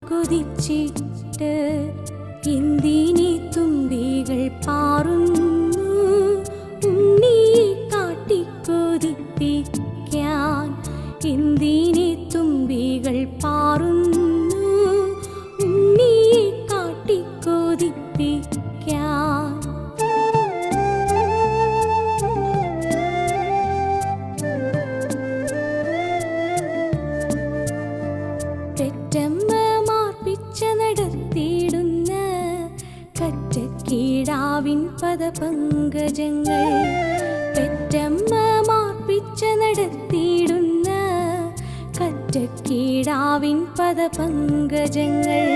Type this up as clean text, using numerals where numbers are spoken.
കൊതിച്ചിട്ട് എന്തിനെ തുമ്പികൾ പാറുന്നു ഉണ്ണിയെ കാട്ടിക്കൊതിപ്പിക്കാൻ എന്തിനെ തുമ്പികൾ പാറുന്നു ഉണ്ണിയെ കാട്ടിക്കൊതിപ്പിക്കാൻ പെറ്റമ്മ മാർപ്പിച്ച നടത്തിയിടുന്ന കറ്റക്കീടാവിൻ പദപങ്കജങ്ങൾ പെറ്റമ്മ മാർപ്പിച്ച നടത്തിയിടുന്ന കറ്റക്കീടാവിൻ പദപങ്കജങ്ങൾ